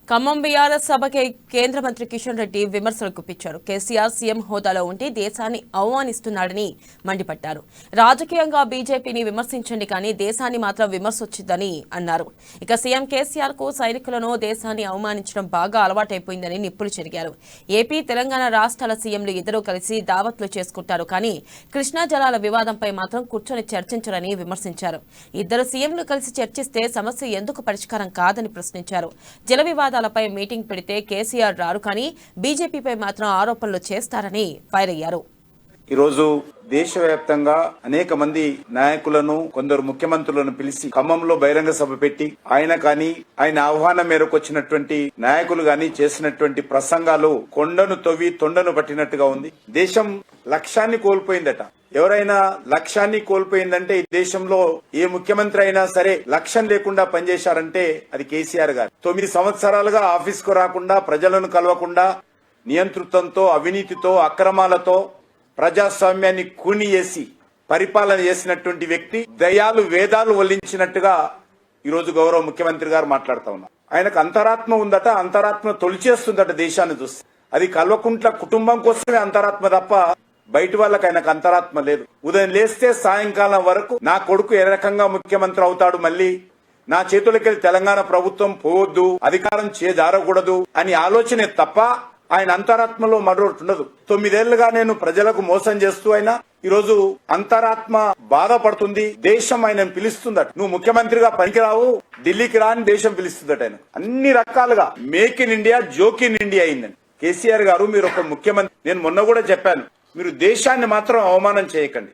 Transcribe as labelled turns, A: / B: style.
A: Khammam BRS సభకి కేంద్ర మంత్రి కిషన్ రెడ్డి విమర్శలు గుప్పించారు. కేసీఆర్ సీఎం హోదాలో ఉంటే దేశాన్ని అవమానిస్తున్నాడని మండిపడ్డారు. రాజకీయంగా బీజేపీని విమర్శించండి కానీ దేశాన్ని మాత్రం విమర్శొచ్చిందని అన్నారు. ఇక సీఎం కేసీఆర్ కు సైనికులను దేశాన్ని అవమానించడం బాగా అలవాటైపోయిందని నిప్పులు చెరిగారు. ఏపీ తెలంగాణ రాష్ట్రాల సీఎంలు ఇద్దరూ కలిసి దావత్లు చేసుకుంటారు కానీ కృష్ణా జలాల వివాదంపై మాత్రం కూర్చొని చర్చించరని విమర్శించారు. ఇద్దరు సీఎంలు కలిసి చర్చిస్తే సమస్య ఎందుకు పరిష్కారం కాదని ప్రశ్నించారు. జల వివాదాలపై మీటింగ్ పెడితే కేసీఆర్ రారు కానీ బీజేపీపై మాత్రం ఆరోపణలు చేస్తారని ఫైర్ అయ్యారు.
B: ఈరోజు దేశవ్యాప్తంగా అనేక మంది నాయకులను కొందరు ముఖ్యమంత్రులను పిలిచి ఖమ్మంలో బహిరంగ సభ పెట్టి ఆయన ఆహ్వానం మేరకు వచ్చినటువంటి నాయకులు గాని చేసినటువంటి ప్రసంగాలు కొండను తవ్వి తొండను పట్టినట్టుగా ఉంది. దేశం లక్ష్యాన్ని కోల్పోయిందట. ఎవరైనా లక్ష్యాన్ని కోల్పోయిందంటే ఈ దేశంలో ఏ ముఖ్యమంత్రి అయినా సరే లక్ష్యం లేకుండా పనిచేశారంటే అది కేసీఆర్ గారు. 9 సంవత్సరాలుగా ఆఫీస్కు రాకుండా ప్రజలను కలవకుండా నియంతృత్వంతో అవినీతితో అక్రమాలతో ప్రజాస్వామ్యాన్ని కూని చేసి పరిపాలన చేసినటువంటి వ్యక్తి దయాలు వేదాలు వల్లించినట్టుగా ఈరోజు గౌరవ ముఖ్యమంత్రి గారు మాట్లాడుతూ ఉన్నారు. ఆయనకు అంతరాత్మ ఉందట. అంతరాత్మ తొలిచేస్తుందట దేశాన్ని చూసి. అది కల్వకుంట్ల కుటుంబం కోసమే అంతరాత్మ తప్ప బయట వాళ్ళకి ఆయనకు అంతరాత్మ లేదు. ఉదయం లేస్తే సాయంకాలం వరకు నా కొడుకు ఏ రకంగా ముఖ్యమంత్రి అవుతాడు, మళ్ళీ నా చేతులకెళ్ళి తెలంగాణ ప్రభుత్వం పోవద్దు, అధికారం చేజారకూడదు అని ఆలోచనే తప్ప ఆయన అంతరాత్మలో మరొకటి ఉండదు. 9 ఏళ్లుగా నేను ప్రజలకు మోసం చేస్తూ అయినా ఈరోజు అంతరాత్మ బాధపడుతుంది. దేశం ఆయనను పిలుస్తుందట. నువ్వు ముఖ్యమంత్రిగా పనికిరావు, ఢిల్లీకి రా అని దేశం పిలుస్తుందట. ఆయన అన్ని రకాలుగా make in India joke in India అయిందని. కేసీఆర్ గారు మీరు ఒక ముఖ్యమంత్రి, నేను మొన్న కూడా చెప్పాను, మీరు దేశాన్ని మాత్రం అవమానం చేయకండి.